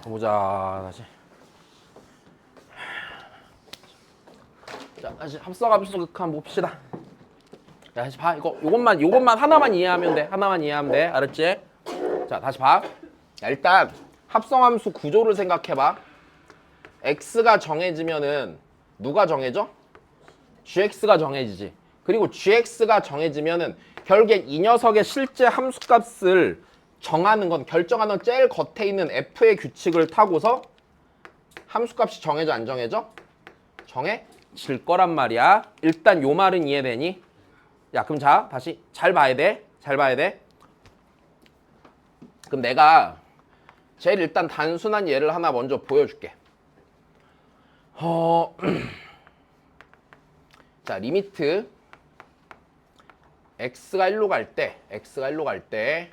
보자 다시. 자 다시 합성함수 극한 봅시다. 자, 다시 봐. 요것만 하나만 이해하면 돼. 하나만 이해하면 돼. 알았지? 자 다시 봐. 야, 일단 합성함수 구조를 생각해봐. x가 정해지면은 누가 정해져? gx가 정해지지. 그리고 gx가 정해지면은 결국엔 이 녀석의 실제 함수값을 정하는 건, 결정하는 제일 겉에 있는 f의 규칙을 타고서 함수값이 정해져 안 정해져? 정해질 거란 말이야. 일단 요 말은 이해되니? 야 그럼 자 다시 잘 봐야 돼. 잘 봐야 돼. 그럼 내가 제일 일단 단순한 예를 하나 먼저 보여줄게. 자 리미트 x가 1로 갈 때,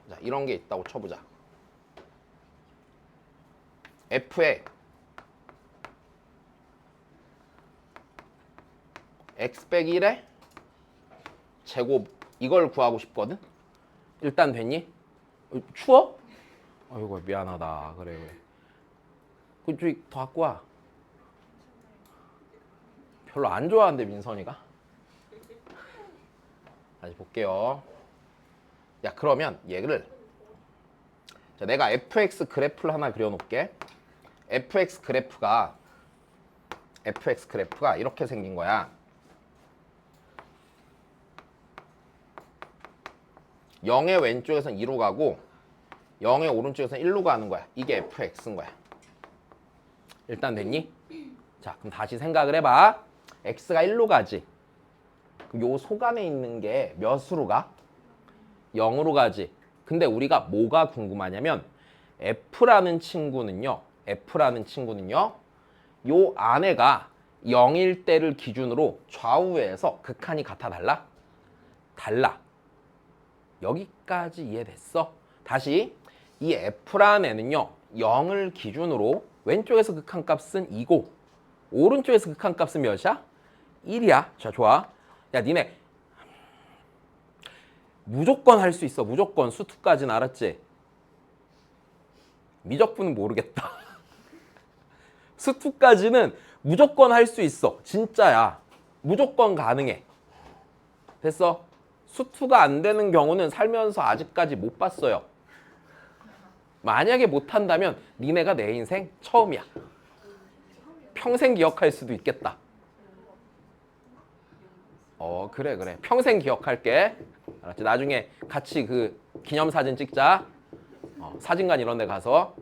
자, 이런 게 있다고 쳐보자. f에 x 빼기 1의 제곱, 이걸 구하고 싶거든? 일단 됐니? 추워? 아이고 미안하다. 그래. 그쪽이 더 갖고 와. 별로 안 좋아하는데 민선이가. 다시 볼게요. 야 그러면 얘를, 자, 내가 fx 그래프를 하나 그려놓을게. fx 그래프가 이렇게 생긴 거야. 0의 왼쪽에서는 2로 가고 0의 오른쪽에서는 1로 가는 거야. 이게 fx인 거야. 일단 됐니? 자 그럼 다시 생각을 해봐. x가 1로 가지. 요 속 안에 있는 게 몇으로 가? 0으로 가지. 근데 우리가 뭐가 궁금하냐면 f라는 친구는요. 요 안에가 0일 때를 기준으로 좌우에서 극한이 같아 달라? 달라. 여기까지 이해됐어? 다시 이 f라는 애는요. 0을 기준으로 왼쪽에서 극한값은 2고 오른쪽에서 극한값은 몇이야? 1이야. 자 좋아. 야 니네 무조건 할 수 있어. 무조건 수투까지는 알았지? 미적분은 모르겠다. 수투까지는 무조건 할 수 있어. 진짜야. 무조건 가능해. 됐어? 수투가 안 되는 경우는 살면서 아직까지 못 봤어요. 만약에 못한다면 니네가 내 인생 처음이야. 평생 기억할 수도 있겠다. 그래. 평생 기억할게. 알았지? 나중에 같이 그 기념사진 찍자. 사진관 이런 데 가서.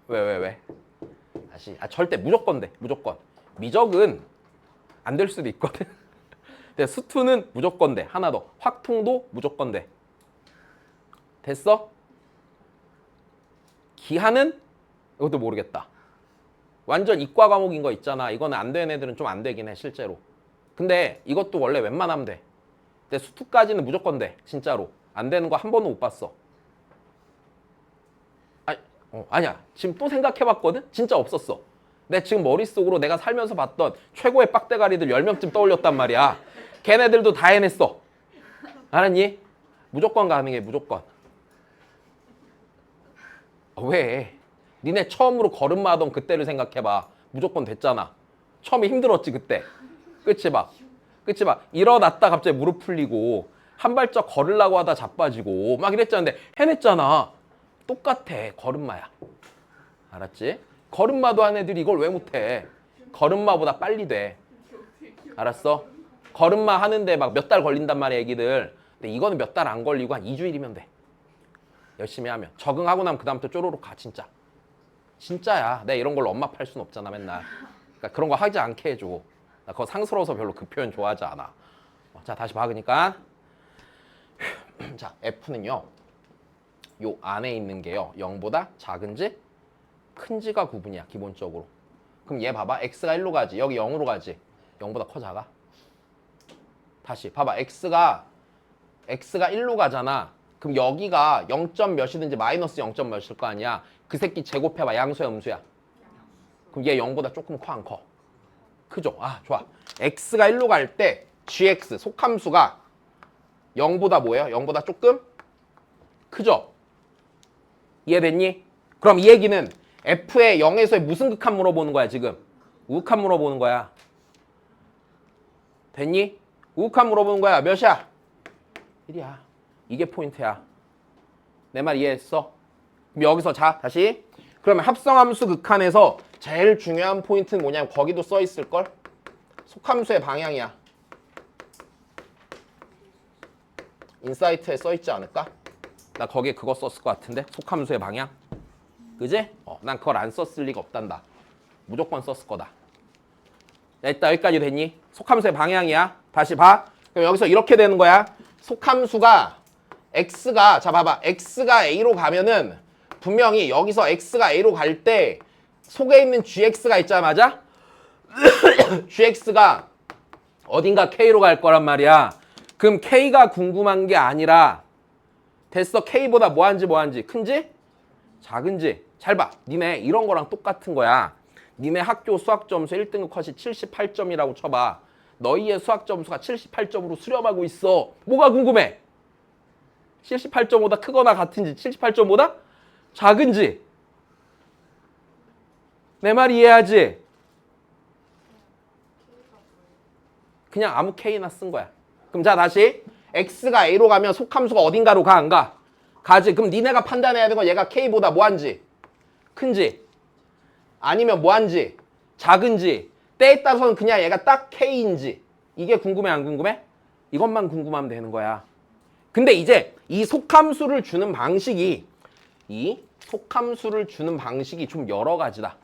왜? 다시. 절대 무조건 돼. 무조건. 미적은 안 될 수도 있거든. 근데 수투는 무조건 돼. 하나 더. 확통도 무조건 돼. 됐어? 기하는 이것도 모르겠다. 완전 이과 과목인 거 있잖아. 이거는 안 되는 애들은 좀 안 되긴 해. 실제로. 근데 이것도 원래 웬만하면 돼. 근데 수투까지는 무조건 돼. 진짜로. 안 되는 거 한 번도 못 봤어. 아니야. 지금 또 생각해봤거든? 진짜 없었어. 내 지금 머릿속으로 내가 살면서 봤던 최고의 빡대가리들 10명쯤 떠올렸단 말이야. 걔네들도 다 해냈어. 알았니? 무조건 가능해. 무조건. 왜? 니네 처음으로 걸음마 하던 그때를 생각해봐. 무조건 됐잖아. 처음에 힘들었지 그때. 그치 막. 일어났다 갑자기 무릎 풀리고 한 발짝 걸으려고 하다 자빠지고 막 이랬잖아. 근데 해냈잖아. 똑같아. 걸음마야. 알았지? 걸음마도 한 애들이 이걸 왜 못해? 걸음마보다 빨리 돼. 알았어? 걸음마 하는데 막 몇 달 걸린단 말이야 애기들. 근데 이거는 몇 달 안 걸리고 한 2주일이면 돼. 열심히 하면. 적응하고 나면 그 다음부터 쪼로록 가. 진짜야. 내가 이런 걸로 엄마 팔 순 없잖아 맨날. 그러니까 그런 거 하지 않게 해줘. 나 그거 상스러워서 별로 그 표현 좋아하지 않아. 자 다시 봐. 그러니까 자 F는요. 요 안에 있는 게요. 0보다 작은지 큰지가 구분이야. 기본적으로. 그럼 얘 봐봐. X가 1로 가지. 여기 0으로 가지. 0보다 커 작아? 다시 봐봐. X가 1로 가잖아. 그럼 여기가 0점 몇이든지 마이너스 0점 몇일 거 아니야. 그 새끼 제곱해봐. 양수야 음수야? 그럼 얘 0보다 조금 커 안 커? 크죠? 좋아. X가 1로 갈 때 GX 속함수가 0보다 뭐예요? 0보다 조금 크죠? 이해됐니? 그럼 이 얘기는 f의 0에서의 무슨 극한 물어보는 거야 지금? 우극한 물어보는 거야. 됐니? 우극한 물어보는 거야. 몇이야? 1이야. 이게 포인트야. 내 말 이해했어? 그럼 여기서 자 다시. 그러면 합성함수 극한에서 제일 중요한 포인트는 뭐냐면 거기도 써 있을걸? 속함수의 방향이야. 인사이트에 써 있지 않을까? 나 거기에 그거 썼을 것 같은데? 속함수의 방향? 그지? 난 그걸 안 썼을 리가 없단다. 무조건 썼을 거다. 야, 일단 여기까지 됐니? 속함수의 방향이야. 다시 봐. 그럼 여기서 이렇게 되는 거야. 속함수가 x가 자 봐봐. x가 a로 가면은 분명히 여기서 x가 a로 갈 때 속에 있는 gx가 있잖아. 맞아? gx가 어딘가 k로 갈 거란 말이야. 그럼 k가 궁금한 게 아니라 됐어. k보다 뭐한지 큰지? 작은지. 잘 봐. 니네 이런 거랑 똑같은 거야. 니네 학교 수학 점수 1등급 컷이 78점이라고 쳐봐. 너희의 수학 점수가 78점으로 수렴하고 있어. 뭐가 궁금해? 78점보다 크거나 같은지 78점보다 작은지. 내 말 이해하지? 그냥 아무 K나 쓴 거야. 그럼 자 다시 X가 A로 가면 속함수가 어딘가로 가 안 가? 가지. 그럼 니네가 판단해야 되는 건 얘가 K보다 뭐한지? 큰지 아니면 뭐한지? 작은지. 때에 따라서는 그냥 얘가 딱 K인지. 이게 궁금해 안 궁금해? 이것만 궁금하면 되는 거야. 근데 이제 이 속함수를 주는 방식이 좀 여러 가지다.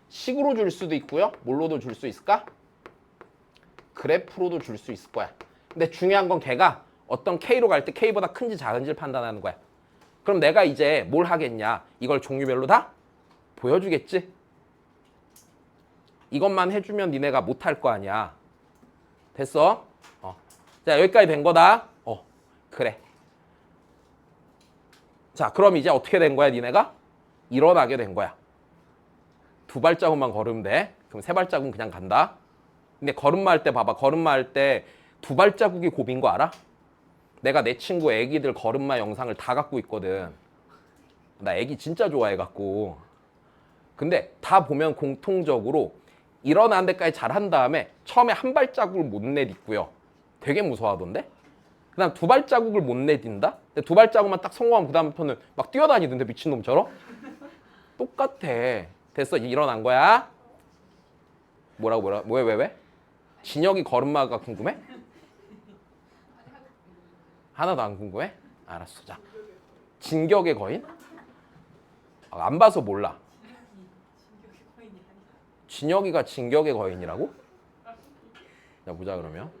식으로 줄 수도 있고요. 뭘로도 줄 수 있을까? 그래프로도 줄 수 있을 거야. 근데 중요한 건 걔가 어떤 K로 갈 때 K보다 큰지 작은지를 판단하는 거야. 그럼 내가 이제 뭘 하겠냐? 이걸 종류별로 다 보여주겠지? 이것만 해주면 니네가 못할 거 아니야. 됐어? 자, 여기까지 된 거다. 그래. 자, 그럼 이제 어떻게 된 거야, 니네가? 일어나게 된 거야. 2발자국만 걸으면 돼. 그럼 3발자국은 그냥 간다. 근데 걸음마 할 때 봐봐. 걸음마 할 때 2발자국이 고비인 거 알아? 내가 내 친구 애기들 걸음마 영상을 다 갖고 있거든. 나 애기 진짜 좋아해갖고. 근데 다 보면 공통적으로 일어나는 데까지 잘한 다음에 처음에 1발자국을 못 내딛고요. 되게 무서워하던데? 그 다음 2발자국을 못 내딛는다? 근데 2발자국만 딱 성공하면 그 다음부터는 막 뛰어다니던데 미친놈처럼? 똑같아. 됐어. 일어난 거야. 왜? 진혁이 걸음마가 궁금해? 하나도 안 궁금해? 알았어. 자, 진격의 거인? 안 봐서 몰라. 진혁이가 진격의 거인이라고? 자, 보자 그러면.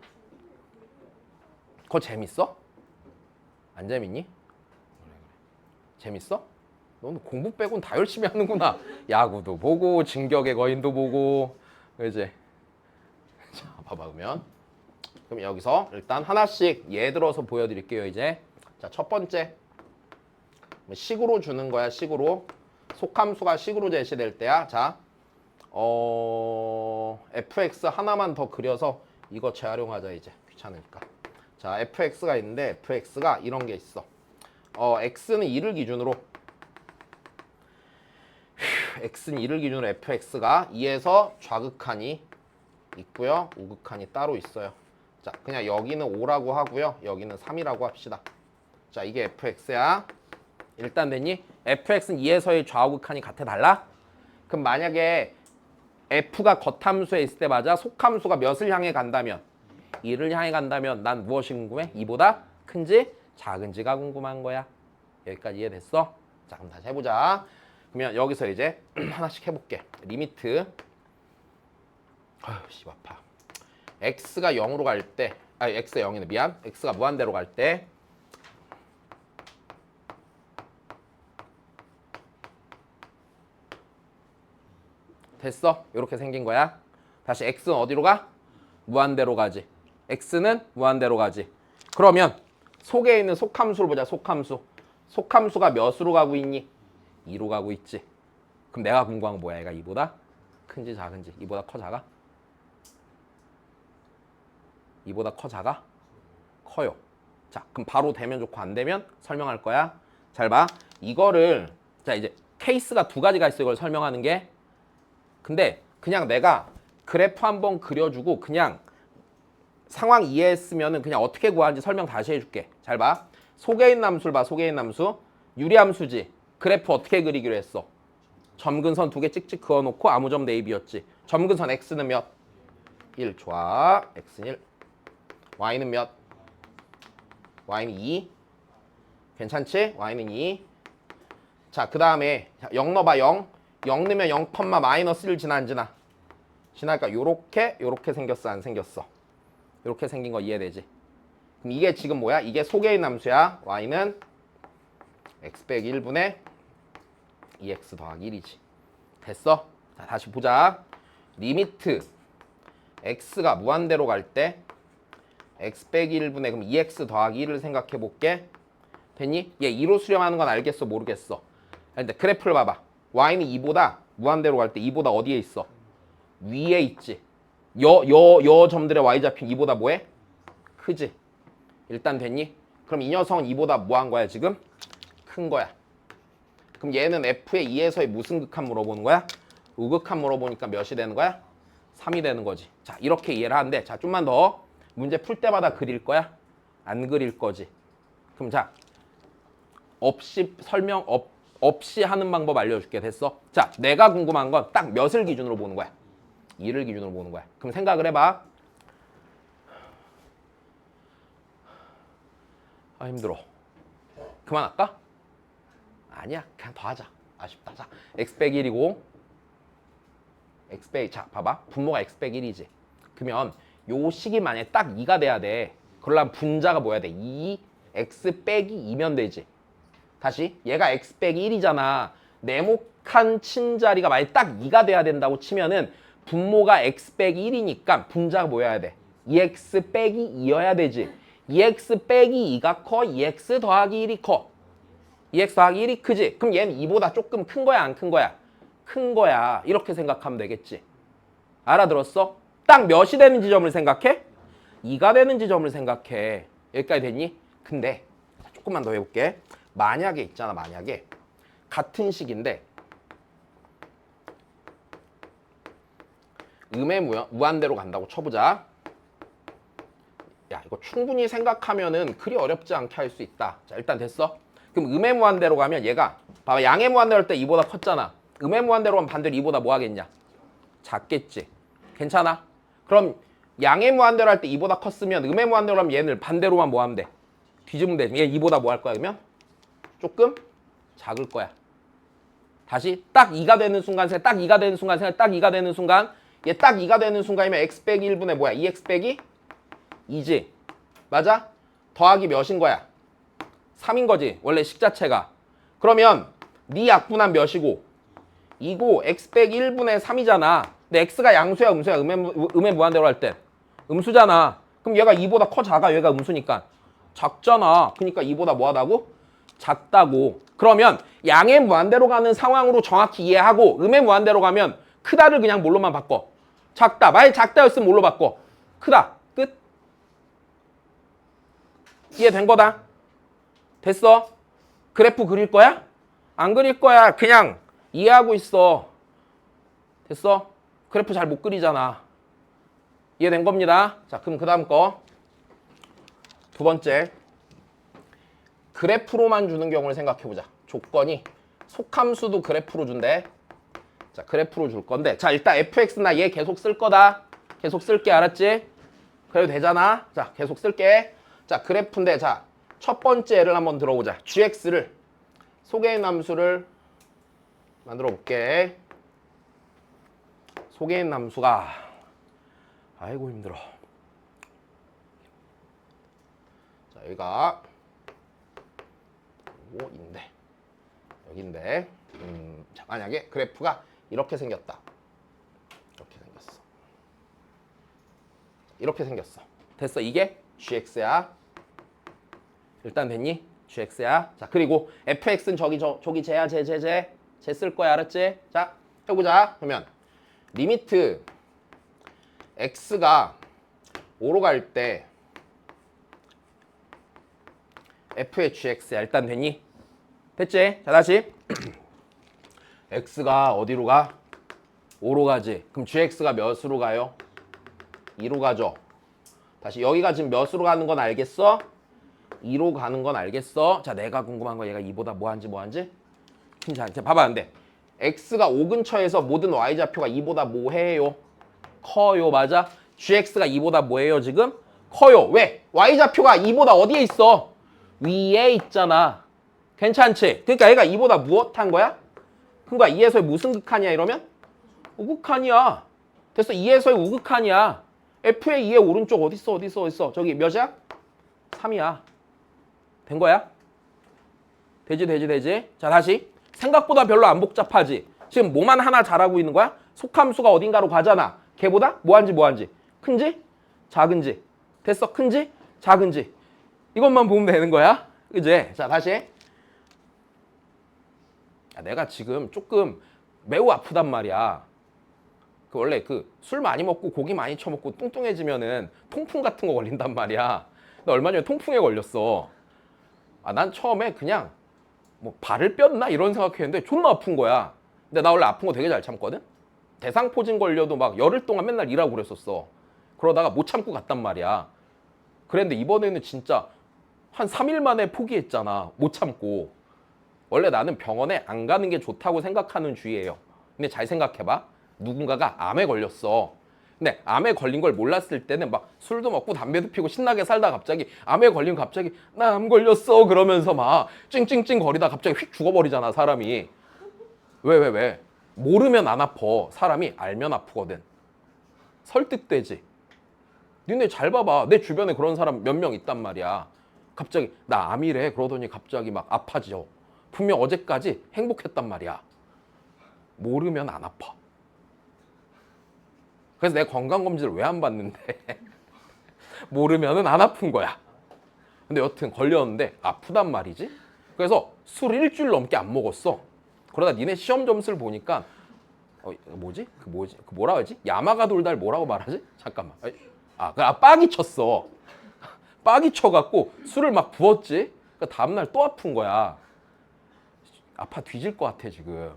그거 재밌어? 안 재밌니? 그래. 재밌어? 너는 공부 빼고는 다 열심히 하는구나. 야구도 보고 진격의 거인도 보고. 그지? 자, 봐봐 그러면. 그럼 여기서 일단 하나씩 예 들어서 보여드릴게요 이제. 자, 첫 번째. 식으로 주는 거야. 식으로. 속함수가 식으로 제시될 때야. 자, fx 하나만 더 그려서 이거 재활용하자 이제. 귀찮으니까. 자, fx가 있는데 fx가 이런 게 있어. x는 2를 기준으로 fx가 2에서 좌극한이 있고요. 우극한이 따로 있어요. 자, 그냥 여기는 5라고 하고요. 여기는 3이라고 합시다. 자, 이게 fx야. 일단 됐니? fx는 2에서의 좌우극한이 같아 달라? 그럼 만약에 f가 겉함수에 있을 때 맞아 속함수가 몇을 향해 간다면 2를 향해 간다면 난 무엇이 궁금해? 2보다 큰지 작은지가 궁금한 거야. 여기까지 이해됐어? 자, 그럼 다시 해보자. 그러면 여기서 이제 하나씩 해볼게. 리미트. 아휴, 씨 아파. x가 0으로 갈 때, x가 0이네. 미안. x가 무한대로 갈 때 됐어? 이렇게 생긴 거야. 다시 x는 어디로 가? 무한대로 가지. x는 무한대로 가지. 그러면 속에 있는 속함수를 보자. 속함수. 속함수가 몇으로 가고 있니? 2로 가고 있지. 그럼 내가 궁금한 건 뭐야? 얘가 2보다 큰지 작은지. 2보다 커 작아? 2보다 커 작아? 커요. 자, 그럼 바로 되면 좋고 안 되면 설명할 거야. 잘 봐. 이거를 자 이제 케이스가 두 가지가 있어 이걸 설명하는 게. 근데 그냥 내가 그래프 한번 그려주고 그냥 상황 이해했으면은 그냥 어떻게 구하는지 설명 다시 해줄게. 잘 봐. 속에 있는 함수를 봐. 속에 있는 함수. 유리함수지. 그래프 어떻게 그리기로 했어? 점근선 두 개 찍찍 그어놓고 아무 점 A, B였지. 점근선 X는 몇? 1. 좋아. X는 1. Y는 몇? Y는 2. 괜찮지? Y는 2. 자, 그 다음에 0 넣어봐. 0. 0 넣으면 0, 마이너스 1 지나 안 지나? 지나니까 요렇게 생겼어 안 생겼어? 요렇게 생긴 거 이해되지? 그럼 이게 지금 뭐야? 이게 속에 있는 함수야. Y는 x 빼기 1분의 2x 더하기 1이지. 됐어? 자, 다시 보자. 리미트 x가 무한대로 갈 때 x 빼기 1분의 그럼 2x 더하기 1을 생각해 볼게. 됐니? 얘 2로 수렴하는 건 알겠어? 모르겠어? 근데 그래프를 봐봐. y는 2보다 무한대로 갈 때 2보다 어디에 있어? 위에 있지. 여 점들의 y좌표 2보다 뭐해? 크지? 일단 됐니? 그럼 이 녀석은 2보다 뭐 한 거야 지금? 큰 거야. 그럼 얘는 f의 2에서의 무슨 극한 물어보는 거야? 우극한 물어보니까 몇이 되는 거야? 3이 되는 거지. 자, 이렇게 이해를 하는데 자, 좀만 더 문제 풀 때마다 그릴 거야? 안 그릴 거지. 그럼 자, 없이 하는 방법 알려줄게. 됐어? 자, 내가 궁금한 건 딱 몇을 기준으로 보는 거야? 2를 기준으로 보는 거야. 그럼 생각을 해봐. 아, 힘들어. 그만할까? 아니야. 그냥 더 하자. 아쉽다. 자, x 빼기 1이고 x 빼기, 자, 봐봐. 분모가 x 빼기 1이지. 그러면 요 식이 만약에 딱 2가 돼야 돼. 그러려면 분자가 뭐야 돼? 2, x 빼기 2면 되지. 다시 얘가 x 빼기 1이잖아. 네모칸 친자리가 만약에 딱 2가 돼야 된다고 치면은 분모가 x 빼기 1이니까 분자가 뭐여야 돼? 2x 빼기 2여야 되지. 2x 빼기 2가 커? 2x 더하기 1이 커? 2x 더하기 1이 크지? 그럼 얘는 2보다 조금 큰 거야? 안 큰 거야? 큰 거야. 이렇게 생각하면 되겠지. 알아들었어? 딱 몇이 되는 지점을 생각해? 2가 되는 지점을 생각해. 여기까지 됐니? 근데 조금만 더 해볼게. 만약에 있잖아. 만약에 같은 식인데 음의 무한대로 간다고 쳐보자. 야, 이거 충분히 생각하면은 그리 어렵지 않게 할 수 있다. 자, 일단 됐어. 그럼 음의 무한대로 가면 얘가 봐봐. 양의 무한대로 할 때 2보다 컸잖아. 음의 무한대로 하면 반대로 2보다 뭐 하겠냐? 작겠지. 괜찮아? 그럼 양의 무한대로 할 때 2보다 컸으면 음의 무한대로 하면 얘를 반대로만 뭐 하면 돼? 뒤집으면 돼. 얘 2보다 뭐 할 거야 그러면? 조금 작을 거야. 다시 딱 2가 되는 순간 생각, 딱 2가 되는 순간 생각, 딱 2가 되는 순간 얘 딱 2가 되는 순간이면 x 빼기 1분의 뭐야? 2x 빼기 2지. 맞아? 더하기 몇인 거야? 3인 거지. 원래 식 자체가. 그러면 네 약분한 몇이고 2고 x 빼기 1분의 3이잖아. 근데 x가 양수야 음수야? 음의 무한대로 할 때 음수잖아. 그럼 얘가 2보다 커 작아? 얘가 음수니까 작잖아. 그러니까 2보다 뭐하다고? 작다고. 그러면 양의 무한대로 가는 상황으로 정확히 이해하고 음의 무한대로 가면 크다를 그냥 뭘로만 바꿔? 작다. 만약 작다였으면 뭘로 바꿔? 크다. 끝. 이해된 거다. 됐어? 그래프 그릴 거야? 안 그릴 거야. 그냥 이해하고 있어. 됐어? 그래프 잘 못 그리잖아. 이해된 겁니다. 자, 그럼 그 다음 거. 두 번째. 그래프로만 주는 경우를 생각해보자. 조건이 속함수도 그래프로 준대. 자, 그래프로 줄 건데 자, 일단 fx나 얘 계속 쓸 거다. 계속 쓸게. 알았지? 그래도 되잖아. 자, 계속 쓸게. 자, 그래프인데 자, 첫 번째 예를 한번 들어보자. gx를 속에 있는 함수를 만들어 볼게. 속에 있는 함수가 아이고 힘들어. 자, 여기가 5인데 여기인데 자, 만약에 그래프가 이렇게 생겼다. 이렇게 생겼어. 이렇게 생겼어. 됐어. 이게 gx야. 일단 됐니? gx야. 자, 그리고 fx는 저기 쟤야. 쟤 쓸 거야. 알았지? 자, 해보자. 그러면 리미트 x가 5로 갈 때 f의 gx야. 일단 됐니? 됐지? 자, 다시 x가 어디로 가? 5로 가지. 그럼 gx가 몇으로 가요? 2로 가죠. 다시 여기가 지금 몇으로 가는 건 알겠어? 2로 가는 건 알겠어? 자, 내가 궁금한 거 얘가 2보다 뭐한지? 자, 봐봐. 근데 x가 5 근처에서 모든 y좌표가 2보다 뭐해요? 커요. 맞아? gx가 2보다 뭐해요 지금? 커요. 왜? y좌표가 2보다 어디에 있어? 위에 있잖아. 괜찮지? 그러니까 얘가 2보다 무엇한 거야? 그러니까 2에서의 무슨 극한이야 이러면? 우극한이야. 됐어. 2에서의 우극한이야. f의 2의 오른쪽 어딨어? 저기 몇이야? 3이야. 된 거야? 되지. 자, 다시. 생각보다 별로 안 복잡하지. 지금 뭐만 하나 잘하고 있는 거야? 속함수가 어딘가로 가잖아. 걔보다 뭐한지. 큰지? 작은지. 됐어? 큰지? 작은지. 이것만 보면 되는 거야. 그지? 자, 다시. 야, 내가 지금 조금 매우 아프단 말이야. 원래 술 많이 먹고 고기 많이 처먹고 뚱뚱해지면은 통풍 같은 거 걸린단 말이야. 나 얼마 전에 통풍에 걸렸어. 난 처음에 그냥 뭐 발을 뼈나 이런 생각했는데 존나 아픈 거야. 근데 나 원래 아픈 거 되게 잘 참거든. 대상포진 걸려도 막 열흘 동안 맨날 일하고 그랬었어. 그러다가 못 참고 갔단 말이야. 그랬는데 이번에는 진짜 한 3일 만에 포기했잖아. 못 참고. 원래 나는 병원에 안 가는 게 좋다고 생각하는 주의예요. 근데 잘 생각해봐. 누군가가 암에 걸렸어. 근데 암에 걸린 걸 몰랐을 때는 막 술도 먹고 담배도 피고 신나게 살다 갑자기 암에 걸리면 갑자기 나 암 걸렸어 그러면서 막 찡찡찡 거리다 갑자기 휙 죽어버리잖아 사람이. 왜? 모르면 안 아파. 사람이 알면 아프거든. 설득되지. 니네 잘 봐봐. 내 주변에 그런 사람 몇 명 있단 말이야. 갑자기 나 암이래 그러더니 갑자기 막 아파져. 분명 어제까지 행복했단 말이야. 모르면 안 아파. 그래서 내가 건강검진을 왜 안 받는데 모르면은 안 아픈 거야. 근데 여튼 걸렸는데 아프단 말이지. 그래서 술 일주일 넘게 안 먹었어. 그러다 니네 시험 점수를 보니까 뭐지? 뭐라 하지? 야마가 돌달 뭐라고 말하지? 잠깐만. 빡이 쳤어. 빡이 쳐갖고 술을 막 부었지. 그러니까 다음날 또 아픈 거야. 아파 뒤질 것 같아 지금.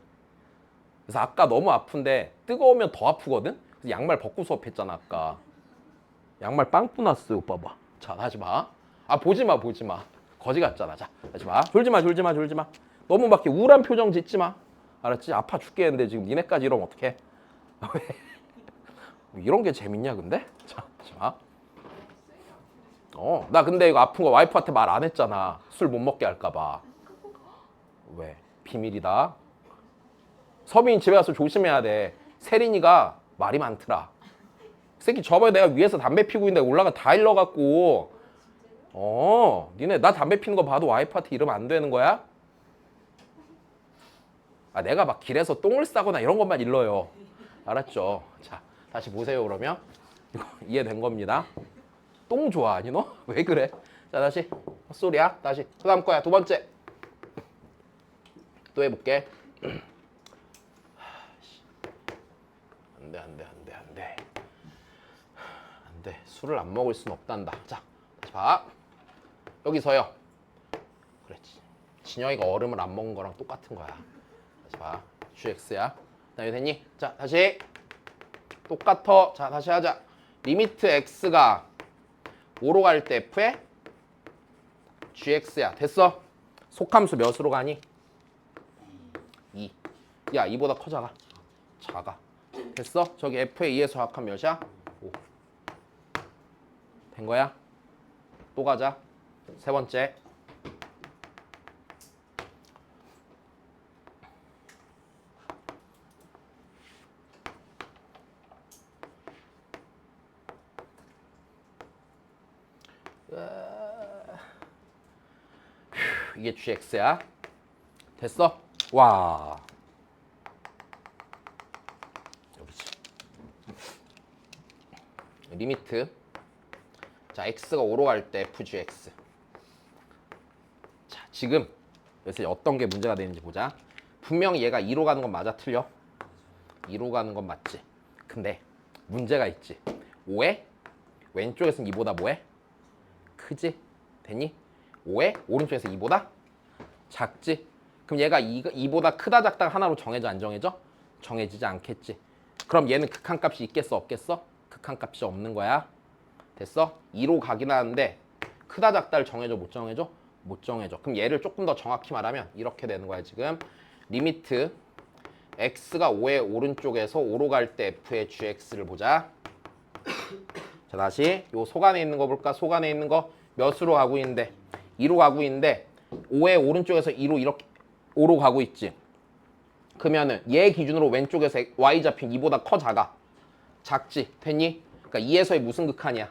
그래서 아까 너무 아픈데 뜨거우면 더 아프거든? 그래서 양말 벗고 수업했잖아 아까. 양말 빵꾸 났어 오빠 봐. 자 다시 봐. 보지 마. 거지 같잖아. 자 다시 봐. 졸지 마. 너무 막 이렇게 우울한 표정 짓지 마. 알았지? 아파 죽겠는데 지금 니네까지 이러면 어떡해? 이런 게 재밌냐 근데? 자 다시 봐. 나 근데 이거 아픈 거 와이프한테 말 안 했잖아. 술 못 먹게 할까 봐. 왜? 비밀이다. 서빈이 집에 가서 조심해야 돼. 세린이가 말이 많더라. 그 새끼 저번에 내가 위에서 담배 피고 있는데 올라가 다 일러갖고 니네 나 담배 피는 거 봐도 와이프한테 이러면 안 되는 거야? 내가 막 길에서 똥을 싸거나 이런 것만 일러요. 알았죠? 자 다시 보세요 그러면. 이거 이해된 겁니다. 똥 좋아하니 너? 왜 그래? 자 다시 헛소리야. 다시 그 다음 거야. 두 번째 또 해볼게. 안돼. 술을 안 먹을 순 없단다. 자 다시 봐. 여기서요. 그렇지. 진영이가 얼음을 안 먹은 거랑 똑같은 거야. 다시 봐. gx야. 나 됐니? 자 다시 똑같아. 자 다시 하자. 리미트 x가 5로 갈 때 f의 gx야. 됐어? 속함수 몇으로 가니? 2. 야 2보다 커 작아? 작아. 됐어? 저기 f의 2에서 합한 몇이야? 5. 된 거야? 또 가자. 세 번째. 이게 gx야. 됐어? 와. 여기지. 리미트. 자, x가 5로 갈 때 fgx. 자, 지금 여기서 어떤 게 문제가 되는지 보자. 분명히 얘가 2로 가는 건 맞아, 틀려? 2로 가는 건 맞지. 근데 문제가 있지. 5에 왼쪽에서는 2보다 뭐해? 크지? 됐니? 5에 오른쪽에서 2보다 작지? 그럼 얘가 이보다 크다 작다 하나로 정해져 안 정해져? 정해지지 않겠지. 그럼 얘는 극한값이 있겠어 없겠어? 극한값이 없는 거야. 됐어? 2로 가긴 하는데 크다 작다를 정해줘 못 정해줘? 못 정해줘. 그럼 얘를 조금 더 정확히 말하면 이렇게 되는 거야 지금. 리미트 x가 5의 오른쪽에서 5로 갈 때 f의 gx를 보자. 자 다시 요 속 안에 있는 거 볼까? 속 안에 있는 거 몇으로 가고 있는데 2로 가고 있는데 5의 오른쪽에서 2로 이렇게 5로 가고 있지. 그러면은 얘 기준으로 왼쪽에서 y 잡힌 2보다 커 작아? 작지. 됐니? 그러니까 2에서의 무슨 극한이야?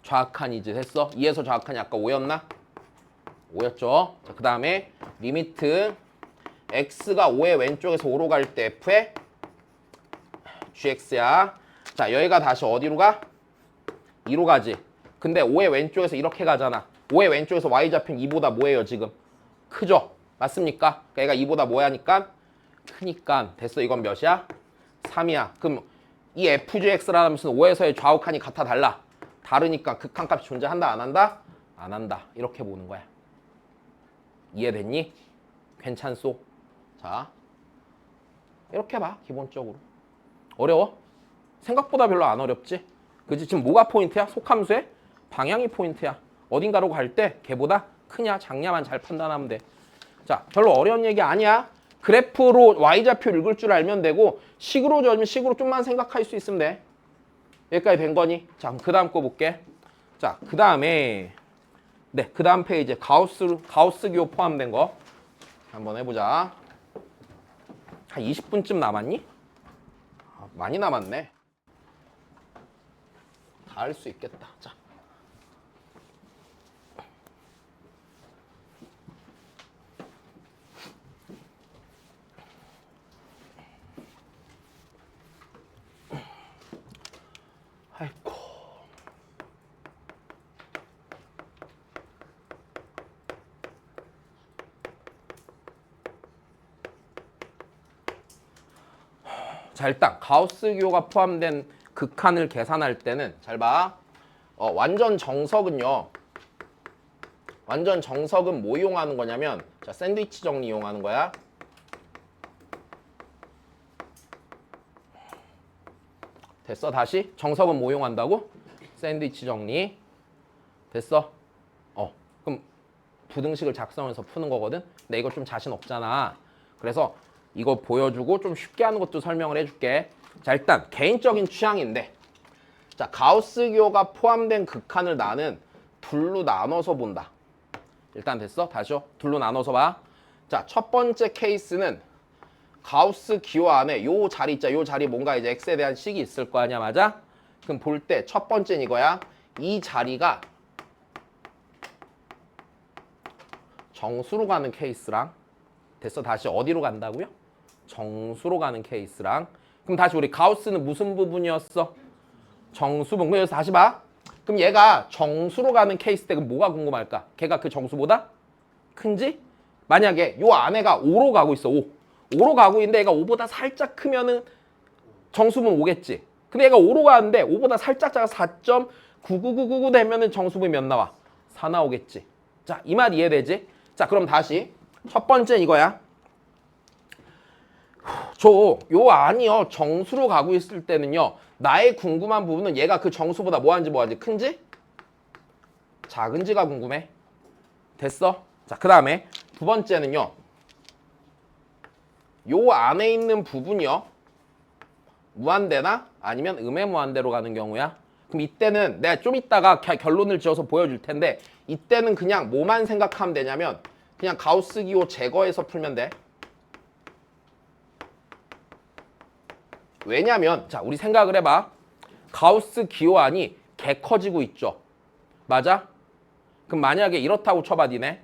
좌극한이지. 됐어? 2에서 좌극한이 아까 5였나? 5였죠. 자, 그 다음에 리미트 x가 5의 왼쪽에서 5로 갈 때 f의 gx야. 자, 여기가 다시 어디로 가? 2로 가지. 근데 5의 왼쪽에서 이렇게 가잖아. 5의 왼쪽에서 y 잡힌 2보다 뭐예요 지금? 크죠? 맞습니까? 그러니까 얘가 2보다 뭐야니까? 크니까. 됐어. 이건 몇이야? 3이야. 그럼 이 fgx라는 것은 5에서의 좌우칸이 같아 달라? 다르니까 극한값이 존재한다 안 한다? 안 한다. 이렇게 보는 거야. 이해됐니? 괜찮소? 자, 이렇게 봐. 기본적으로. 어려워? 생각보다 별로 안 어렵지? 그치? 지금 뭐가 포인트야? 속함수의 방향이 포인트야. 어딘가로 갈 때 걔보다 크냐 작냐만 잘 판단하면 돼. 자, 별로 어려운 얘기 아니야. 그래프로 y좌표 읽을 줄 알면 되고 식으로 저으면 식으로 좀만 생각할 수 있으면 돼. 여기까지 된 거니? 자, 그럼 그 다음 거 볼게. 자, 그 다음에 네, 그 다음 페이지에 가우스 기호 포함된 거 한번 해보자. 한 20분쯤 남았니? 아, 많이 남았네. 다 할 수 있겠다. 자. 아이고. 자, 일단 가우스 기호가 포함된 극한을 계산할 때는 잘 봐. 완전 정석은요. 완전 정석은 뭐 이용하는 거냐면 자, 샌드위치 정리 이용하는 거야. 됐어? 다시? 정석은 뭐 이용한다고? 샌드위치 정리. 됐어? 그럼 부등식을 작성해서 푸는 거거든? 근데 이거 좀 자신 없잖아. 그래서 이거 보여주고 좀 쉽게 하는 것도 설명을 해줄게. 자, 일단 개인적인 취향인데 자, 가우스 기호가 포함된 극한을 나는 둘로 나눠서 본다. 일단 됐어? 다시요. 둘로 나눠서 봐. 자, 첫 번째 케이스는 가우스 기호 안에 요 자리 있자. 요 자리 뭔가 이제 x에 대한 식이 있을 거 아니야. 맞아? 그럼 볼 때 첫 번째는 이거야. 이 자리가 정수로 가는 케이스랑 됐어? 다시 어디로 간다고요? 정수로 가는 케이스랑 그럼 다시 우리 가우스는 무슨 부분이었어? 정수분. 그래서 다시 봐. 그럼 얘가 정수로 가는 케이스 때 그럼 뭐가 궁금할까? 걔가 그 정수보다 큰지? 만약에 요 안에가 5로 가고 있어. 5로 가고 있는데 얘가 5보다 살짝 크면은 정수분 5겠지. 근데 얘가 5로 가는데 5보다 살짝 작아서 4.99999 되면은 정수분이 몇 나와? 4 나오겠지. 자, 이 말 이해되지? 자, 그럼 다시 첫 번째는 이거야. 요 안이요 정수로 가고 있을 때는요 나의 궁금한 부분은 얘가 그 정수보다 뭐하는지 큰지 작은지가 궁금해. 됐어? 자, 그 다음에 두 번째는요 요 안에 있는 부분이요 무한대나 아니면 음의 무한대로 가는 경우야. 그럼 이때는 내가 좀 이따가 결론을 지어서 보여줄 텐데 이때는 그냥 뭐만 생각하면 되냐면 그냥 가우스 기호 제거해서 풀면 돼. 왜냐면 자, 우리 생각을 해봐. 가우스 기호안이 개 커지고 있죠. 맞아? 그럼 만약에 이렇다고 쳐봐 니네.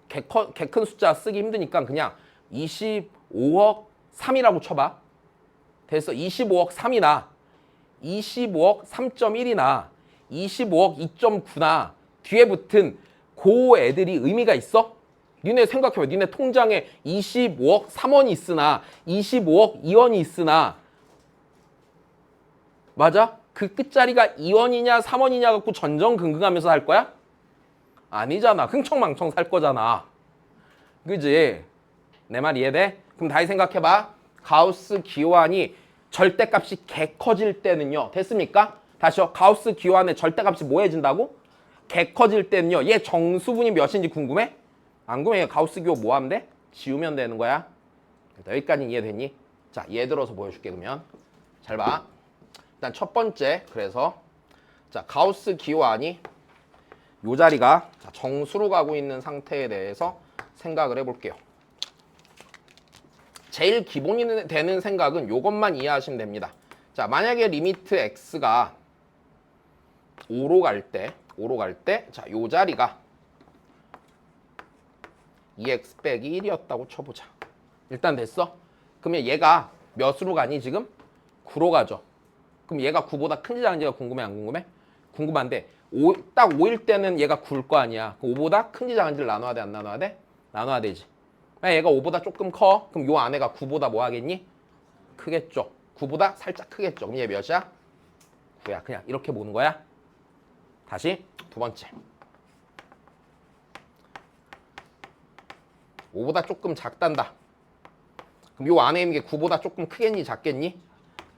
개 큰 숫자 쓰기 힘드니까 그냥 25억 3이라고 쳐봐. 됐어. 25억 3이나 25억 3.1이나 25억 2.9나 뒤에 붙은 그 애들이 의미가 있어? 니네 생각해봐. 니네 통장에 25억 3원이 있으나 25억 2원이 있으나 맞아? 그 끝자리가 2원이냐 3원이냐 갖고 전전긍긍하면서 살 거야? 아니잖아. 흥청망청 살 거잖아. 그지? 내 말 이해돼? 그럼 다시 생각해봐. 가우스 기호안이 절대값이 개 커질 때는요. 됐습니까? 다시요. 가우스 기호안의 절대값이 뭐 해진다고? 개 커질 때는요. 얘 정수분이 몇인지 궁금해? 안 궁금해. 가우스 기호 뭐 하면 돼? 지우면 되는 거야. 여기까지는 이해됐니? 자, 예를 들어서 보여줄게 그러면. 잘 봐. 일단 첫 번째, 그래서 자 가우스 기호안이 요 자리가 정수로 가고 있는 상태에 대해서 생각을 해볼게요. 제일 기본이 되는 생각은 요것만 이해하시면 됩니다. 자, 만약에 리미트 x가 5로 갈 때, 자, 요 자리가 2x 빼기 1이었다고 쳐보자. 일단 됐어? 그러면 얘가 몇으로 가니 지금? 9로 가죠. 그럼 얘가 9보다 큰지 작은지가 궁금해 안 궁금해? 궁금한데 딱 5일 때는 얘가 9일 거 아니야. 5보다 큰지 작은지를 나눠야 돼 안 나눠야 돼? 나눠야 되지. 얘가 5보다 조금 커. 그럼 요 안에가 9보다 뭐 하겠니? 크겠죠. 9보다 살짝 크겠죠. 그럼 얘 몇이야? 9야. 그냥 이렇게 보는 거야. 다시 두 번째. 5보다 조금 작단다. 그럼 요 안에 있는 게 9보다 조금 크겠니? 작겠니?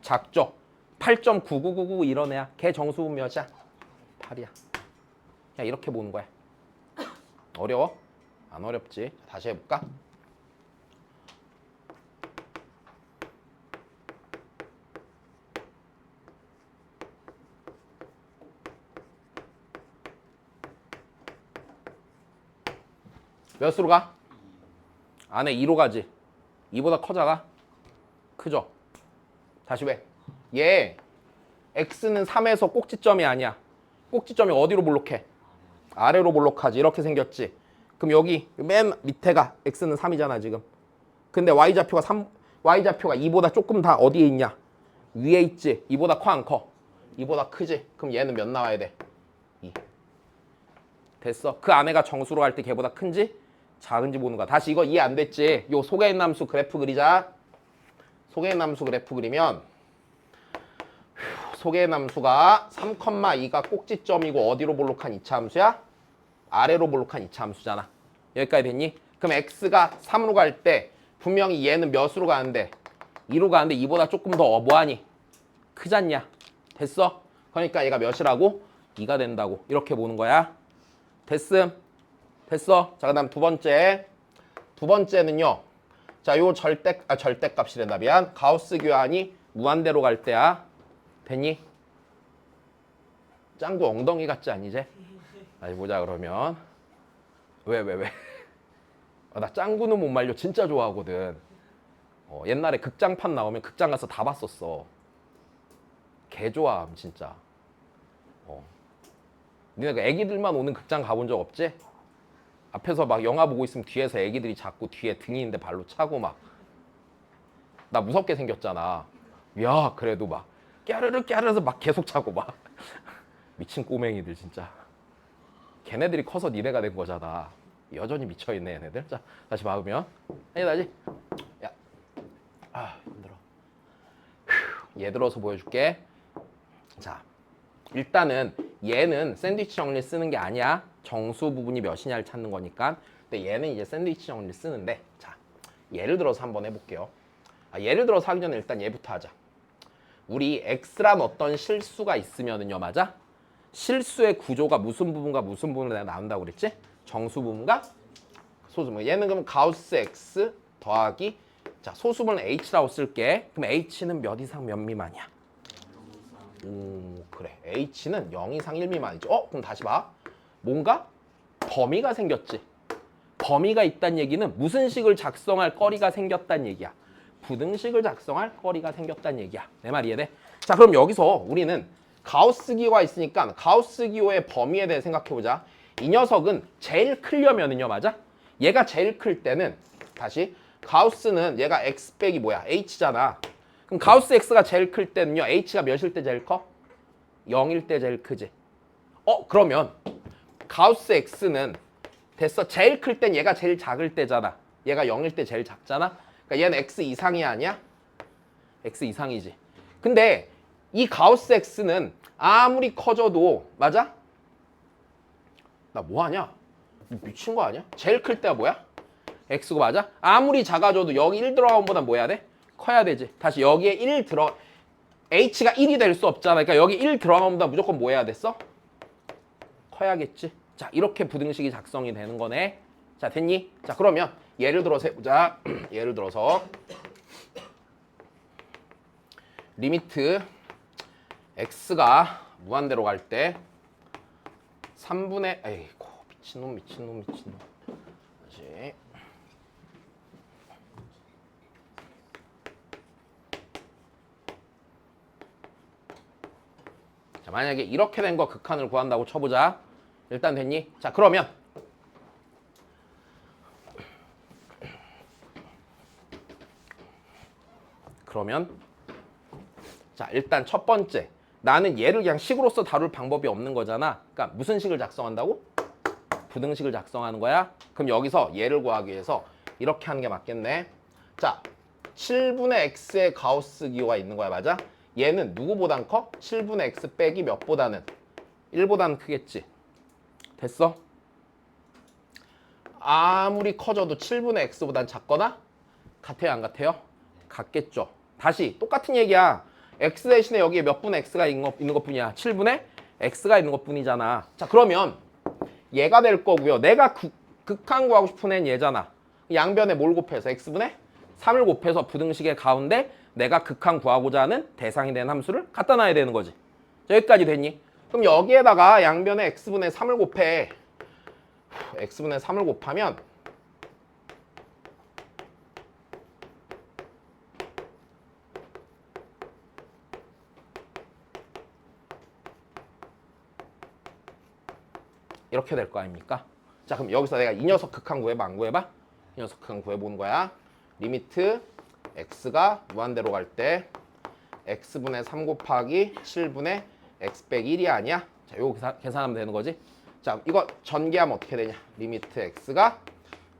작죠. 8.9999 이런 애야. 걔 정수분 몇이야? 8이야. 그냥 이렇게 보는 거야. 어려워? 안 어렵지. 다시 해볼까? 몇으로 가? 안에 2로 가지. 2보다 커 작아? 크죠? 다시 왜? 얘 x는 3에서 꼭지점이 아니야. 꼭지점이 어디로 볼록해? 아래로 볼록하지. 이렇게 생겼지. 그럼 여기 맨 밑에가 x는 3이잖아 지금. 근데 y좌표가 2보다 조금 다 어디에 있냐? 위에 있지. 2보다 커 안 커? 2보다 크지. 그럼 얘는 몇 나와야 돼? 2. 됐어. 그 안에가 정수로 갈 때 걔보다 큰지 작은지 보는 거야. 다시 이거 이해 안 됐지? 요 소개인 함수 그래프 그리자. 소개인 함수 그래프 그리면 소개인 함수가 3,2가 꼭지점이고 어디로 볼록한 이차 함수야? 아래로 볼록한 이차 함수잖아. 여기까지 됐니? 그럼 x가 3으로 갈 때 분명히 얘는 몇으로 가는데 2로 가는데 2보다 조금 더 뭐하니? 크잖냐? 됐어? 그러니까 얘가 몇이라고? 2가 된다고. 이렇게 보는 거야. 됐음? 됐어? 자, 그 다음 두 번째. 두 번째는요. 자, 요 절대값이란다. 미안. 가우스 교환이 무한대로 갈 때야. 됐니? 짱구 엉덩이 같지 않니 이제? 다시 보자 그러면. 왜? 나 짱구는 못 말려 진짜 좋아하거든. 옛날에 극장판 나오면 극장 가서 다 봤었어. 개 좋아함 진짜. 니네 그 애기들만 오는 극장 가본 적 없지? 앞에서 막 영화 보고 있으면 뒤에서 애기들이 자꾸 뒤에 등이 있는데 발로 차고 막. 나 무섭게 생겼잖아. 야 그래도 막 깨르르 막 계속 차고 막. 미친 꼬맹이들 진짜. 걔네들이 커서 니네가 된 거잖아. 여전히 미쳐있네 얘네들. 자 다시 막으면 다시 야 힘들어. 얘 들어서 보여줄게. 자 일단은 얘는 샌드위치 정리 쓰는 게 아니야. 정수 부분이 몇이냐를 찾는 거니까. 근데 얘는 이제 샌드위치 정리 쓰는데 자 예를 들어서 한번 해볼게요. 예를 들어서 하기 전에 일단 얘부터 하자. 우리 x란 어떤 실수가 있으면은요, 맞아? 실수의 구조가 무슨 부분과 무슨 부분을 내가 나온다고 그랬지? 정수 부분과 소수 부분. 얘는 그럼 가우스 x 더하기 자 소수분을 h라고 쓸게. 그럼 h는 몇 이상 몇 미만이야? 그래. h는 0 이상 1 미만이지. 그럼 다시 봐. 뭔가 범위가 생겼지. 범위가 있다는 얘기는 무슨 식을 작성할 거리가 생겼다는 얘기야. 부등식을 작성할 거리가 생겼다는 얘기야. 내 말 이해돼? 자 그럼 여기서 우리는 가우스 기호가 있으니까 가우스 기호의 범위에 대해 생각해보자. 이 녀석은 제일 크려면은요, 맞아? 얘가 제일 클 때는 다시 가우스는 얘가 x 빼기 뭐야? h잖아. 그럼 가우스 x가 제일 클 때는요, h가 몇일 때 제일 커? 0일 때 제일 크지. 그러면 가우스 x는 됐어. 제일 클 땐 얘가 제일 작을 때잖아. 얘가 0일 때 제일 작잖아. 그러니까 얘는 x 이상이 아니야? x 이상이지. 근데 이 가우스 x는 아무리 커져도 맞아? 나 뭐하냐? 미친 거 아니야? 제일 클 때가 뭐야? x가 맞아? 아무리 작아져도 여기 1 들어가면 보다 뭐 해야 돼? 커야 되지. 다시 여기에 1 들어 h가 1이 될 수 없잖아. 그러니까 여기 1 들어가면 보다 무조건 뭐 해야 됐어? 커야겠지. 자, 이렇게 부등식이 작성이 되는 거네. 자, 됐니? 자, 그러면 예를 들어서 해보자. 예를 들어서 리미트 x가 무한대로 갈 때 3분의 에이고 미친놈. 다시 자, 만약에 이렇게 된 거 극한을 구한다고 쳐보자. 일단 됐니? 자, 그러면 자, 일단 첫 번째 나는 얘를 그냥 식으로서 다룰 방법이 없는 거잖아. 그러니까 무슨 식을 작성한다고? 부등식을 작성하는 거야. 그럼 여기서 얘를 구하기 위해서 이렇게 하는 게 맞겠네. 자, 7분의 x의 가우스 기호가 있는 거야. 맞아? 얘는 누구보단 커? 7분의 x 빼기 몇보다는? 1보다는 크겠지. 됐어? 아무리 커져도 7분의 x보단 작거나 같아요, 안 같아요? 같겠죠. 다시 똑같은 얘기야. x 대신에 여기에 몇 분의 x가 있는 것뿐이야. 7분의 x가 있는 것뿐이잖아. 자, 그러면 얘가 될 거고요. 내가 극한 구하고 싶은 애는 얘잖아. 양변에 뭘 곱해서 x분의 3을 곱해서 부등식의 가운데 내가 극한 구하고자 하는 대상이 되는 함수를 갖다 놔야 되는 거지. 자, 여기까지 됐니? 그럼 여기에다가 양변에 x분의 3을 곱해. x분의 3을 곱하면 이렇게 될 거 아닙니까? 자, 그럼 여기서 내가 이 녀석 극한 구해봐, 안 구해봐? 이 녀석 극한 구해보는 거야. 리미트 x가 무한대로 갈 때 x분의 3 곱하기 7분의 x 빼기 1이 아니야? 자, 요거 계산하면 되는 거지. 자, 이거 전개하면 어떻게 되냐? 리미트 x가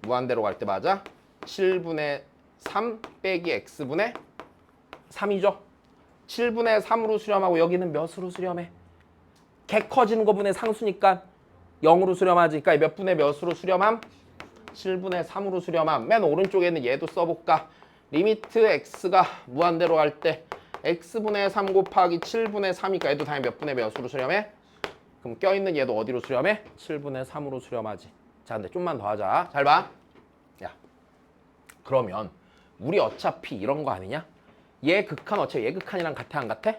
무한대로 갈 때 맞아? 7분의 3 빼기 x분의 3이죠? 7분의 3으로 수렴하고 여기는 몇으로 수렴해? 개 커지는 거분의 상수니까 0으로 수렴하지. 그러니까 몇 분의 몇으로 수렴함? 7분의 3으로 수렴함. 맨 오른쪽에는 얘도 써볼까? 리미트 x가 무한대로 갈 때 x분의 3 곱하기 7분의 3이니까 얘도 당연히 몇 분의 몇으로 수렴해? 그럼 껴있는 얘도 어디로 수렴해? 7분의 3으로 수렴하지. 자, 근데 좀만 더 하자. 잘 봐. 야, 그러면 우리 어차피 이런 거 아니냐? 얘 극한 어차피 얘 극한이랑 같아, 안 같아?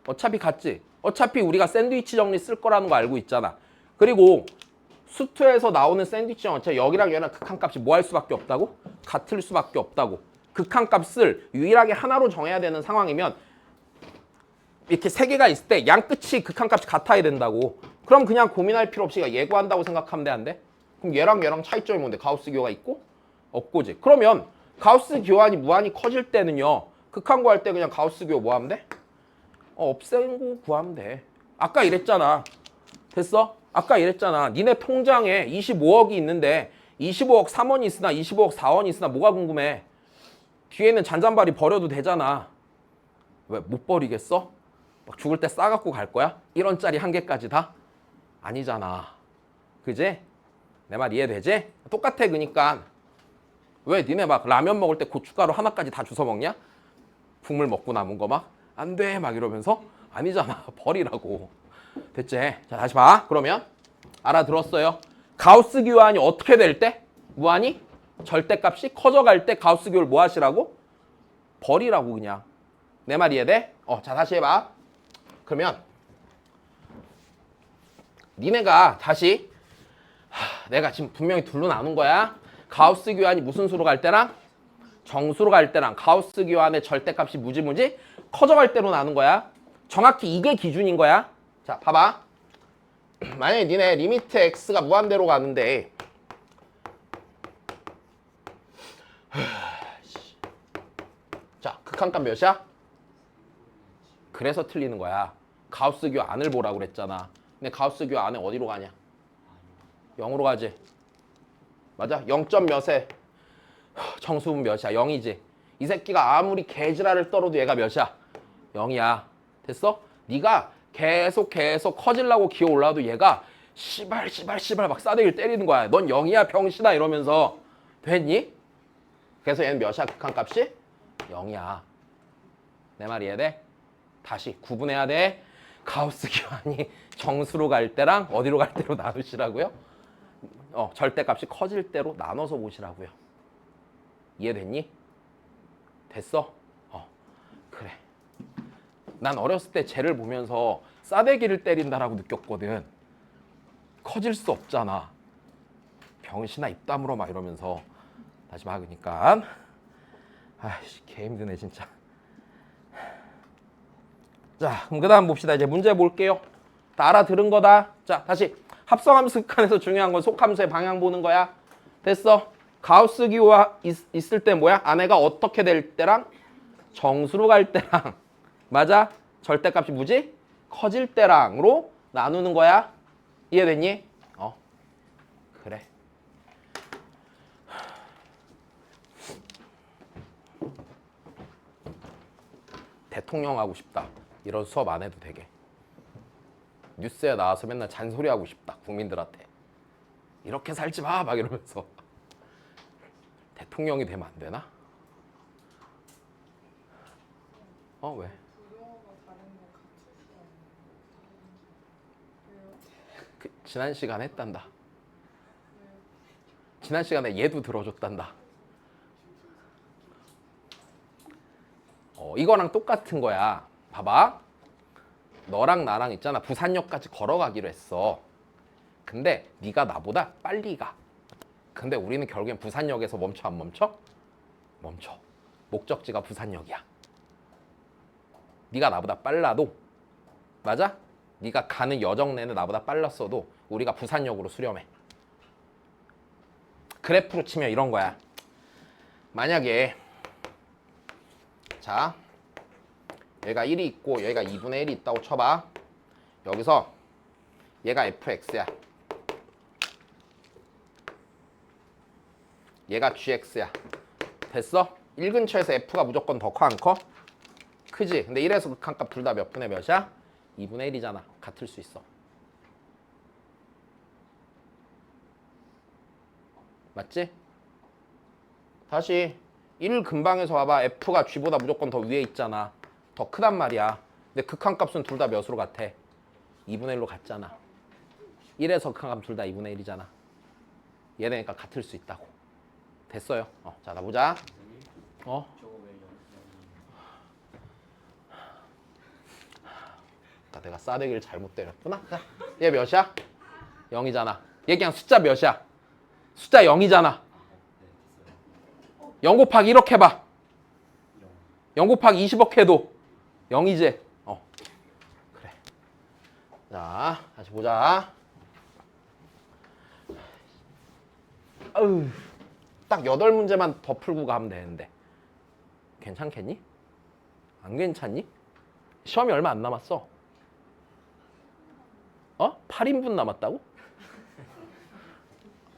어차피 같지? 어차피 우리가 샌드위치 정리 쓸 거라는 거 알고 있잖아. 그리고 수투에서 나오는 샌드위치 정리 여기랑 얘랑 극한값이 뭐 할 수밖에 없다고? 같을 수밖에 없다고. 극한값을 유일하게 하나로 정해야 되는 상황이면 이렇게 세 개가 있을 때 양 끝이 극한값이 같아야 된다고. 그럼 그냥 고민할 필요 없이 예고한다고 생각하면 돼, 안 돼? 그럼 얘랑 차이점이 뭔데? 가우스 기호가 있고 없고지. 그러면 가우스 기호안이 무한히 커질 때는요. 극한 구할 때 그냥 가우스 기호 뭐 하면 돼? 없애고 구하면 돼. 아까 이랬잖아. 됐어? 아까 이랬잖아. 니네 통장에 25억이 있는데 25억 3원이 있으나 25억 4원이 있으나 뭐가 궁금해? 뒤에는 잔잔바리 버려도 되잖아. 왜 못 버리겠어? 막 죽을 때 싸갖고 갈 거야? 1원짜리 한 개까지 다? 아니잖아. 그지? 내 말 이해되지? 똑같아. 그니까 왜 니네 막 라면 먹을 때 고춧가루 하나까지 다 주워 먹냐? 국물 먹고 남은 거 막 안 돼 막 이러면서? 아니잖아. 버리라고. 됐지? 자, 다시 봐. 그러면 알아들었어요? 가우스 기호안이 어떻게 될 때? 무한히 절대값이 커져갈 때 가우스 기호를 뭐 하시라고? 버리라고. 그냥. 내 말 이해돼? 자, 다시 해봐. 그러면 니네가 다시 내가 지금 분명히 둘로 나눈 거야. 가우스 기호안이 무슨 수로 갈 때랑 정수로 갈 때랑 가우스 기호안의 절대값이 무지무지 커져갈 때로 나눈 거야. 정확히 이게 기준인 거야. 자, 봐봐. 만약에 니네 리미트 x가 무한대로 가는데 자, 극한값 몇이야? 그래서 틀리는 거야. 가우스 기호 안을 보라고 그랬잖아. 근데 가우스 기호 안에 어디로 가냐? 0으로 가지. 맞아? 0. 몇에 정수분 몇이야? 0이지. 이 새끼가 아무리 개지랄을 떨어도 얘가 몇이야? 0이야. 됐어? 네가 계속 커지려고 기어 올라와도 얘가 씨발 막 싸대기를 때리는 거야. 넌 0이야 병신아 이러면서. 됐니? 그래서 얘는 몇이야? 극한값이? 0이야. 내 말 이해돼? 다시 구분해야 돼. 가우스 기환이 정수로 갈 때랑 어디로 갈 때로 나누시라고요? 절대값이 커질 때로 나눠서 보시라고요. 이해됐니? 됐어? 그래. 난 어렸을 때 쟤를 보면서 싸대기를 때린다라고 느꼈거든. 커질 수 없잖아. 병신아 입 다물어 막 이러면서. 다시 막으니까. 아이씨 개 힘드네 진짜. 자 그럼 그 다음 봅시다. 이제 문제 볼게요. 다 알아들은 거다. 자 다시 합성함수 극한에서 중요한 건 속함수의 방향 보는 거야. 됐어. 가우스 기호가 있을 때 뭐야? 안에가 어떻게 될 때랑 정수로 갈 때랑 맞아? 절대값이 뭐지? 커질 때랑으로 나누는 거야. 이해됐니? 그래. 대통령 하고 싶다. 이런 수업 안 해도 되게. 뉴스에 나와서 맨날 잔소리하고 싶다. 국민들한테. 이렇게 살지 마! 막 이러면서. 대통령이 되면 안 되나? 왜? 지난 시간에 했단다. 지난 시간에 얘도 들어줬단다. 이거랑 똑같은 거야. 봐봐. 너랑 나랑 있잖아. 부산역까지 걸어가기로 했어. 근데 네가 나보다 빨리 가. 근데 우리는 결국엔 부산역에서 멈춰 안 멈춰? 멈춰. 목적지가 부산역이야. 네가 나보다 빨라도 맞아? 네가 가는 여정 내내 나보다 빨랐어도 우리가 부산역으로 수렴해. 그래프로 치면 이런 거야. 만약에 자 얘가 1이 있고 얘가 2분의 1이 있다고 쳐봐. 여기서 얘가 fx야. 얘가 gx야. 됐어? 1근처에서 f가 무조건 더 커 안 커? 크지? 근데 1에서 극한값 둘 다 몇 분의 몇이야? 2분의 1이잖아. 같을 수 있어. 맞지? 다시 1 근방에서 봐봐. f가 g보다 무조건 더 위에 있잖아. 더 크단 말이야. 근데 극한값은 둘 다 몇으로 같아? 2분의 1로 같잖아. 1에서 극한값 둘 다 2분의 1이잖아. 얘네니까 같을 수 있다고. 됐어요. 자, 나 보자. 내가 싸대기를 잘못 때렸구나. 자, 얘 몇이야? 0이잖아. 얘 그냥 숫자 몇이야? 숫자 0이잖아. 0 곱하기 1억 해봐. 0 곱하기 20억 해도 0이지? 그래. 자, 다시 보자. 딱 8문제만 더 풀고 가면 되는데. 괜찮겠니? 안 괜찮니? 시험이 얼마 안 남았어. 8인분 남았다고?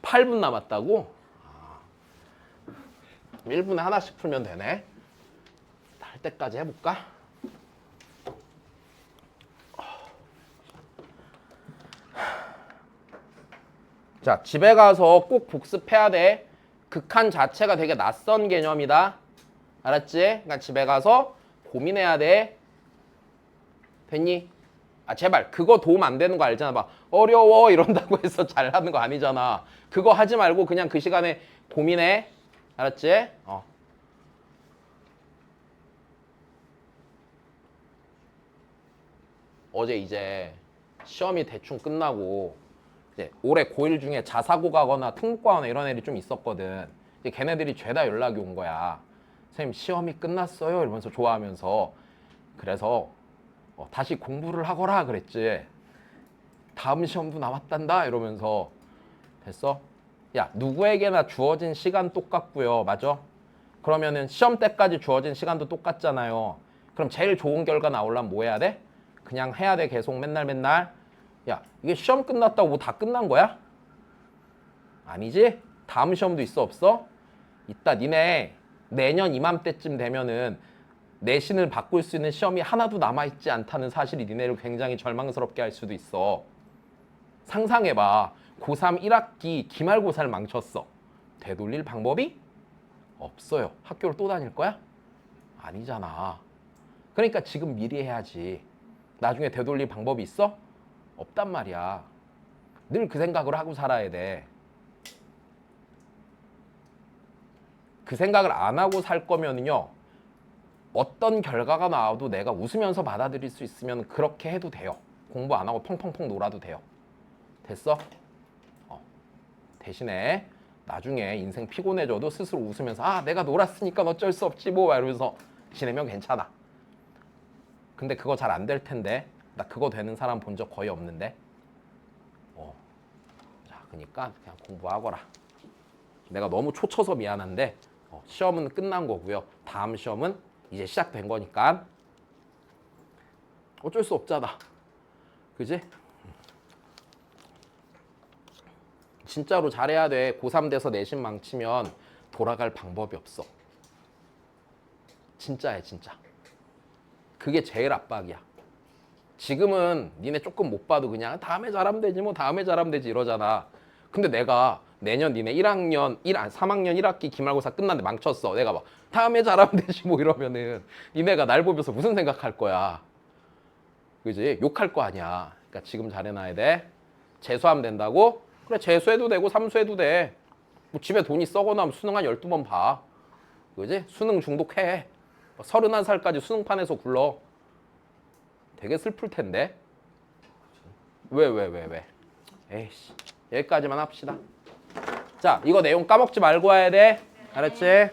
8분 남았다고? 1분에 하나씩 풀면 되네. 할 때까지 해볼까? 자, 집에 가서 꼭 복습해야 돼. 극한 자체가 되게 낯선 개념이다. 알았지? 그러니까 집에 가서 고민해야 돼. 됐니? 제발 그거 도움 안 되는 거 알잖아. 막 어려워 이런다고 해서 잘하는 거 아니잖아. 그거 하지 말고 그냥 그 시간에 고민해. 알았지? 어제 이제 시험이 대충 끝나고 이제 올해 고1 중에 자사고 가거나 특목고 가거나 이런 애들이 좀 있었거든. 이제 걔네들이 죄다 연락이 온 거야. 선생님 시험이 끝났어요 이러면서 좋아하면서. 그래서 다시 공부를 하거라 그랬지. 다음 시험도 남았단다 이러면서. 됐어? 야, 누구에게나 주어진 시간 똑같고요. 맞아? 그러면은 시험 때까지 주어진 시간도 똑같잖아요. 그럼 제일 좋은 결과 나오려면 뭐 해야 돼? 그냥 해야 돼. 계속 맨날. 야, 이게 시험 끝났다고 뭐 다 끝난 거야? 아니지? 다음 시험도 있어 없어? 이따 니네 내년 이맘때쯤 되면은 내신을 바꿀 수 있는 시험이 하나도 남아있지 않다는 사실이 니네를 굉장히 절망스럽게 할 수도 있어. 상상해봐. 고3 1학기 기말고사를 망쳤어. 되돌릴 방법이 없어요. 학교를 또 다닐 거야? 아니잖아. 그러니까 지금 미리 해야지. 나중에 되돌릴 방법이 있어? 없단 말이야. 늘 그 생각을 하고 살아야 돼. 그 생각을 안 하고 살 거면요. 어떤 결과가 나와도 내가 웃으면서 받아들일 수 있으면 그렇게 해도 돼요. 공부 안 하고 펑펑펑 놀아도 돼요. 됐어? 대신에 나중에 인생 피곤해져도 스스로 웃으면서 아 내가 놀았으니까 어쩔 수 없지 뭐 이러면서 지내면 괜찮아. 근데 그거 잘 안 될 텐데 나 그거 되는 사람 본 적 거의 없는데. 자 그러니까 그냥 공부하거라. 내가 너무 초쳐서 미안한데 시험은 끝난 거고요. 다음 시험은 이제 시작된 거니까 어쩔 수 없잖아. 그지? 진짜로 잘해야 돼. 고3 돼서 내신 망치면 돌아갈 방법이 없어. 진짜야 진짜. 그게 제일 압박이야. 지금은 니네 조금 못 봐도 그냥 다음에 잘하면 되지 뭐 다음에 잘하면 되지 이러잖아. 근데 내가 내년 니네 3학년 1학기 기말고사 끝났는데 망쳤어. 내가 막 다음에 잘하면 되지 뭐 이러면은 니네가 날 보면서 무슨 생각할 거야. 그지? 욕할 거 아니야. 그러니까 지금 잘해놔야 돼. 재수하면 된다고? 그래 재수해도 되고 삼수해도 돼. 뭐 집에 돈이 썩어나면 뭐 수능 한 12번 봐. 그지? 수능 중독해. 31살까지 수능판에서 굴러. 되게 슬플 텐데. 왜? 에이씨. 여기까지만 합시다. 자, 이거 내용 까먹지 말고 와야 돼. 알았지?